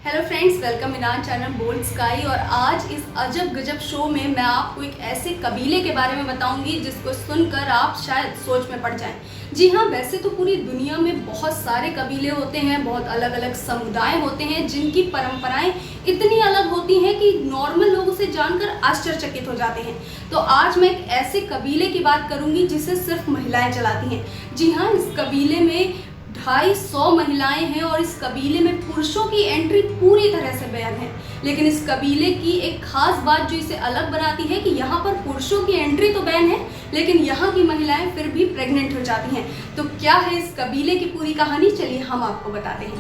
Hello friends, welcome in our channel Boldsky. और आज इस अजब गजब शो में मैं आपको एक ऐसे कबीले के बारे में बताऊंगी जिसको सुनकर आप शायद सोच में पड़ जाएं। जी हाँ, वैसे तो पूरी दुनिया में बहुत सारे कबीले होते हैं, बहुत अलग अलग समुदाय होते हैं जिनकी परंपराएं इतनी अलग होती हैं कि नॉर्मल लोग उसे जानकर आश्चर्यचकित हो जाते हैं। तो आज मैं एक ऐसे कबीले की बात करूंगी जिसे सिर्फ महिलाएं चलाती हैं। जी हाँ, इस कबीले में 250 महिलाएं हैं और इस कबीले में पुरुषों की एंट्री पूरी तरह से बैन है। लेकिन इस कबीले की एक खास बात जो इसे अलग बनाती है कि यहाँ पर पुरुषों की एंट्री तो बैन है, लेकिन यहाँ की महिलाएं फिर भी प्रेग्नेंट हो जाती हैं। तो क्या है इस कबीले की पूरी कहानी, चलिए हम आपको बताते हैं।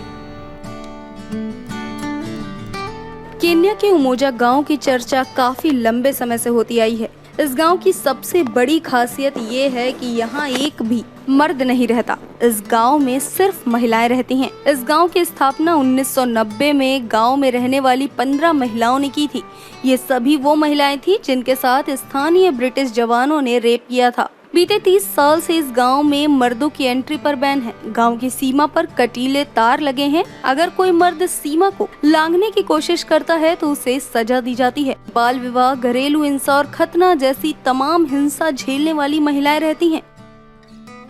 केन्या के उमोजा गांव की चर्चा काफी लंबे समय से होती आई है। इस गांव की सबसे बड़ी खासियत ये है कि यहाँ एक भी मर्द नहीं रहता। इस गांव में सिर्फ महिलाएं रहती हैं। इस गांव की स्थापना 1990 में गांव में रहने वाली 15 महिलाओं ने की थी। ये सभी वो महिलाएं थी जिनके साथ स्थानीय ब्रिटिश जवानों ने रेप किया था। बीते 30 साल से इस गांव में मर्दों की एंट्री पर बैन है। गांव की सीमा पर कटीले तार लगे हैं। अगर कोई मर्द सीमा को लांघने की कोशिश करता है तो उसे सजा दी जाती है। बाल विवाह, घरेलू हिंसा और खतना जैसी तमाम हिंसा झेलने वाली महिलाएं रहती हैं।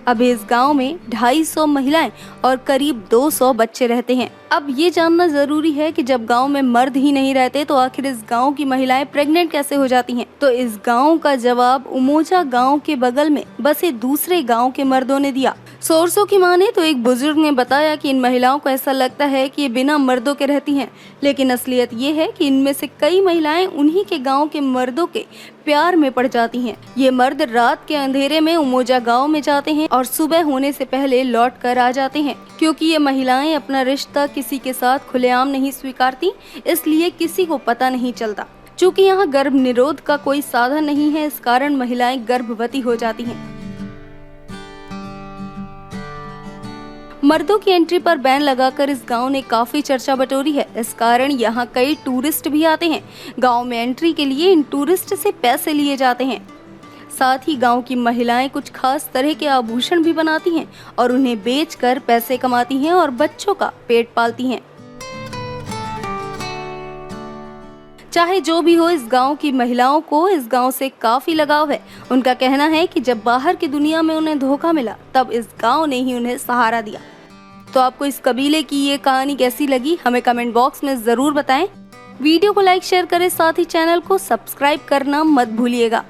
अभी इस गांव में 250 महिलाएं और करीब 200 बच्चे रहते हैं। अब ये जानना जरूरी है कि जब गांव में मर्द ही नहीं रहते तो आखिर इस गांव की महिलाएं प्रेग्नेंट कैसे हो जाती हैं? तो इस गांव का जवाब उमोजा गांव के बगल में बसे दूसरे गांव के मर्दों ने दिया। सोर्सों की माने तो एक बुजुर्ग ने बताया कि इन महिलाओं को ऐसा लगता है कि ये बिना मर्दों के रहती हैं, लेकिन असलियत ये है कि इनमें से कई महिलाएं उन्हीं के गांव के मर्दों के प्यार में पड़ जाती हैं। ये मर्द रात के अंधेरे में उमोजा गांव में जाते हैं और सुबह होने से पहले लौट कर आ जाते हैं। क्योंकि ये महिलाएं अपना रिश्ता किसी के साथ खुलेआम नहीं स्वीकारती, इसलिए किसी को पता नहीं चलता। चूँकि यहाँ गर्भ निरोध का कोई साधन नहीं है, इस कारण महिलाएं गर्भवती हो जाती हैं। मर्दों की एंट्री पर बैन लगाकर इस गांव ने काफी चर्चा बटोरी है। इस कारण यहाँ कई टूरिस्ट भी आते हैं। गांव में एंट्री के लिए इन टूरिस्ट से पैसे लिए जाते हैं। साथ ही गांव की महिलाएं कुछ खास तरह के आभूषण भी बनाती हैं और उन्हें बेचकर पैसे कमाती हैं और बच्चों का पेट पालती हैं। चाहे जो भी हो, इस गांव की महिलाओं को इस गांव से काफी लगाव है। उनका कहना है कि जब बाहर की दुनिया में उन्हें धोखा मिला तब इस गांव ने ही उन्हें सहारा दिया। तो आपको इस कबीले की ये कहानी कैसी लगी, हमें कमेंट बॉक्स में जरूर बताएं। वीडियो को लाइक शेयर करें, साथ ही चैनल को सब्सक्राइब करना मत भूलिएगा।